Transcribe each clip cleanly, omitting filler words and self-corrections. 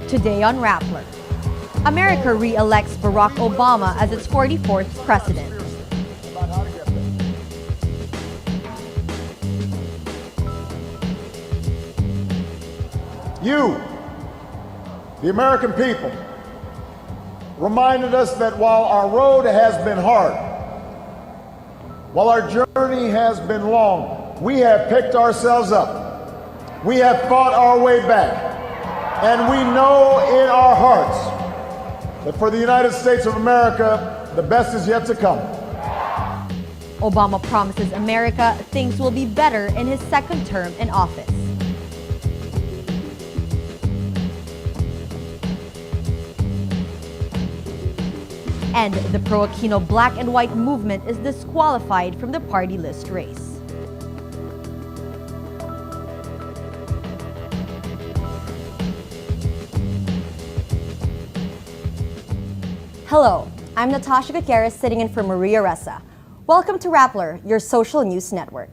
Today on Rappler, America re-elects Barack Obama as its 44th president. You, the American people, reminded us that while our road has been hard, while our journey has been long, we have picked ourselves up. We have fought our way back. And we know in our hearts that for the United States of America, the best is yet to come. Obama promises America things will be better in his second term in office. And the pro-Aquino black and white movement is disqualified from the party list race. Hello, I'm Natasha Gutierrez sitting in for Maria Ressa. Welcome to Rappler, your social news network.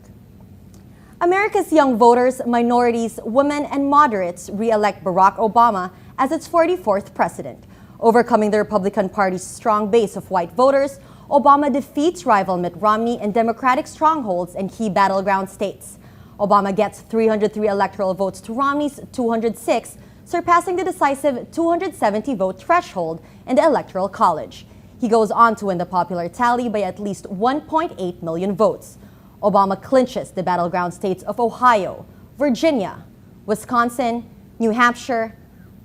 America's young voters, minorities, women, and moderates re-elect Barack Obama as its 44th president. Overcoming the Republican Party's strong base of white voters, Obama defeats rival Mitt Romney in Democratic strongholds and key battleground states. Obama gets 303 electoral votes to Romney's 206, surpassing the decisive 270-vote threshold in the Electoral College. He goes on to win the popular tally by at least 1.8 million votes. Obama clinches the battleground states of Ohio, Virginia, Wisconsin, New Hampshire,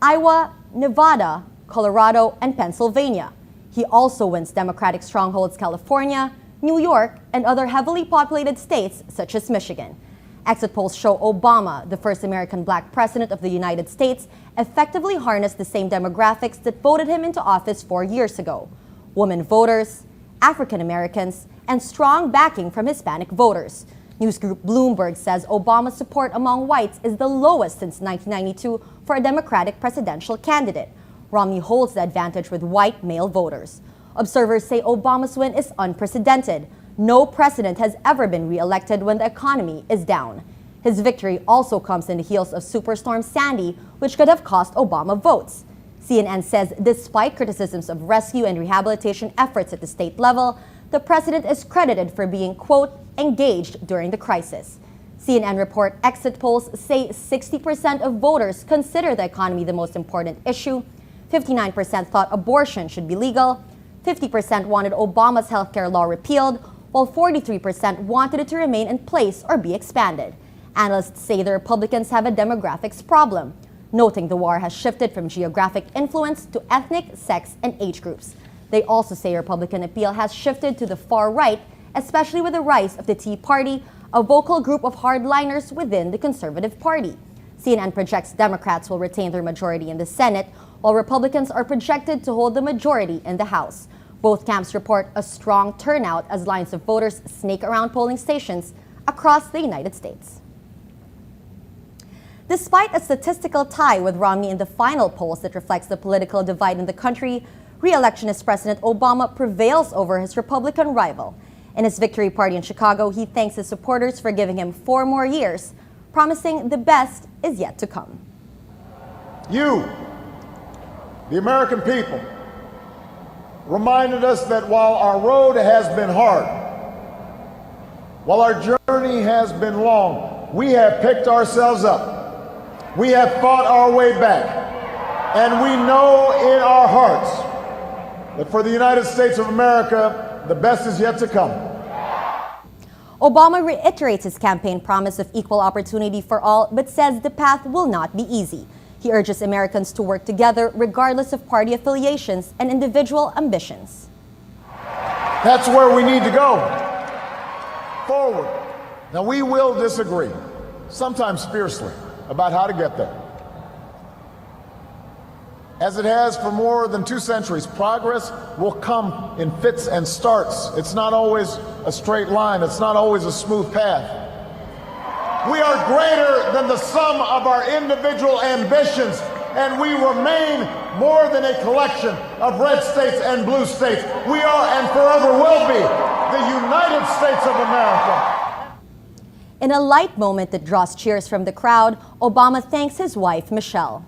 Iowa, Nevada, Colorado, and Pennsylvania. He also wins Democratic strongholds California, New York, and other heavily populated states such as Michigan. Exit polls show Obama, the first American black president of the United States, effectively harnessed the same demographics that voted him into office 4 years ago: women voters, African Americans, and strong backing from Hispanic voters. News group Bloomberg says Obama's support among whites is the lowest since 1992 for a Democratic presidential candidate. Romney holds the advantage with white male voters. Observers say Obama's win is unprecedented. No president has ever been re-elected when the economy is down. His victory also comes in the heels of Superstorm Sandy, which could have cost Obama votes. CNN says despite criticisms of rescue and rehabilitation efforts at the state level, the president is credited for being, quote, engaged during the crisis. CNN report exit polls say 60% of voters consider the economy the most important issue. 59% thought abortion should be legal. 50% wanted Obama's healthcare law repealed, while 43% wanted it to remain in place or be expanded. Analysts say the Republicans have a demographics problem, noting the war has shifted from geographic influence to ethnic, sex, and age groups. They also say Republican appeal has shifted to the far right, especially with the rise of the Tea Party, a vocal group of hardliners within the Conservative Party. CNN projects Democrats will retain their majority in the Senate, while Republicans are projected to hold the majority in the House. Both camps report a strong turnout as lines of voters snake around polling stations across the United States. Despite a statistical tie with Romney in the final polls that reflects the political divide in the country, re-electionist President Obama prevails over his Republican rival. In his victory party in Chicago, he thanks his supporters for giving him 4 more years, promising the best is yet to come. You, the American people, reminded us that while our road has been hard, while our journey has been long, we have picked ourselves up. We have fought our way back. And we know in our hearts that for the United States of America, the best is yet to come. Obama reiterates his campaign promise of equal opportunity for all, but says the path will not be easy. He urges Americans to work together regardless of party affiliations and individual ambitions. That's where we need to go. Forward. Now, we will disagree, sometimes fiercely, about how to get there. As it has for more than 2 centuries, progress will come in fits and starts. It's not always a straight line. It's not always a smooth path. We are greater than the sum of our individual ambitions, and we remain more than a collection of red states and blue states. We are and forever will be the United States of America. In a light moment that draws cheers from the crowd, Obama thanks his wife, Michelle.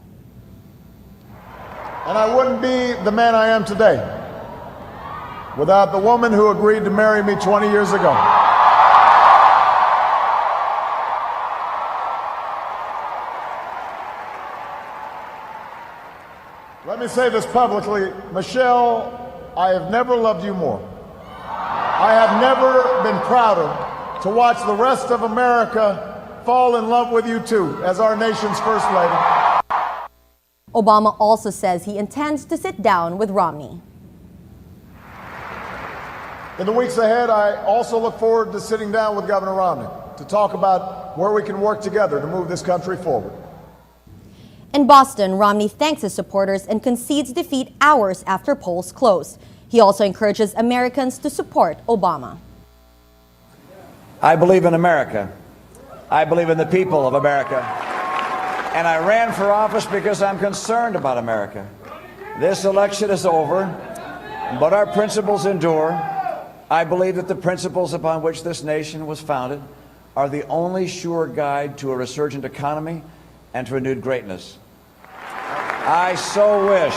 And I wouldn't be the man I am today without the woman who agreed to marry me 20 years ago. Let me say this publicly, Michelle, I have never loved you more. I have never been prouder to watch the rest of America fall in love with you too, as our nation's First Lady. Obama also says he intends to sit down with Romney. In the weeks ahead, I also look forward to sitting down with Governor Romney to talk about where we can work together to move this country forward. In Boston, Romney thanks his supporters and concedes defeat hours after polls close. He also encourages Americans to support Obama. I believe in America. I believe in the people of America. And I ran for office because I'm concerned about America. This election is over, but our principles endure. I believe that the principles upon which this nation was founded are the only sure guide to a resurgent economy and to renewed greatness. I so wish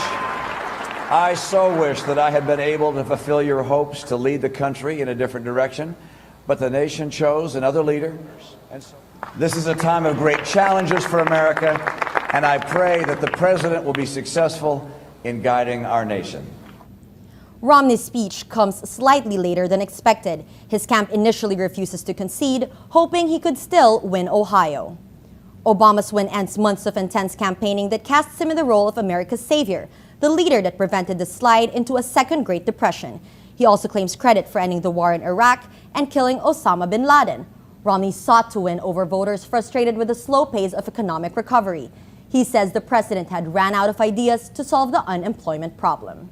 that I had been able to fulfill your hopes to lead the country in a different direction, but the nation chose another leader. And so this is a time of great challenges for America, and I pray that the president will be successful in guiding our nation. Romney's speech comes slightly later than expected. His camp initially refuses to concede, hoping he could still win Ohio. Obama's win ends months of intense campaigning that casts him in the role of America's savior, the leader that prevented the slide into a second Great Depression. He also claims credit for ending the war in Iraq and killing Osama bin Laden. Romney sought to win over voters frustrated with the slow pace of economic recovery. He says the president had ran out of ideas to solve the unemployment problem.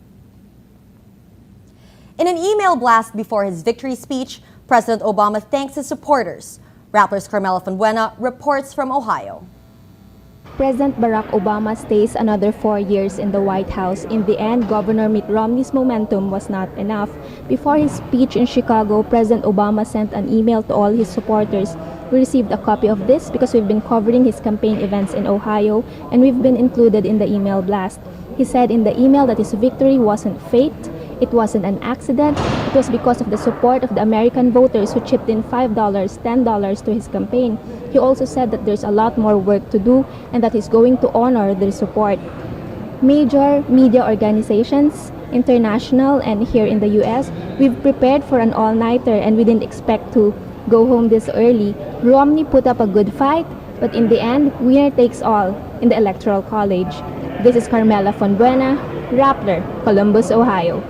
In an email blast before his victory speech, President Obama thanks his supporters. Rappler's Carmela Fonbuena reports from Ohio. President Barack Obama stays another 4 years in the White House. In the end, Governor Mitt Romney's momentum was not enough. Before his speech in Chicago, President Obama sent an email to all his supporters. We received a copy of this because we've been covering his campaign events in Ohio, and we've been included in the email blast. He said in the email that his victory wasn't fate. It wasn't an accident. It was because of the support of the American voters who chipped in $5, $10 to his campaign. He also said that there's a lot more work to do and that he's going to honor their support. Major media organizations, international and here in the US, we've prepared for an all-nighter and we didn't expect to go home this early. Romney put up a good fight, but in the end, winner takes all in the Electoral College. This is Carmela Fonbuena, Rappler, Columbus, Ohio.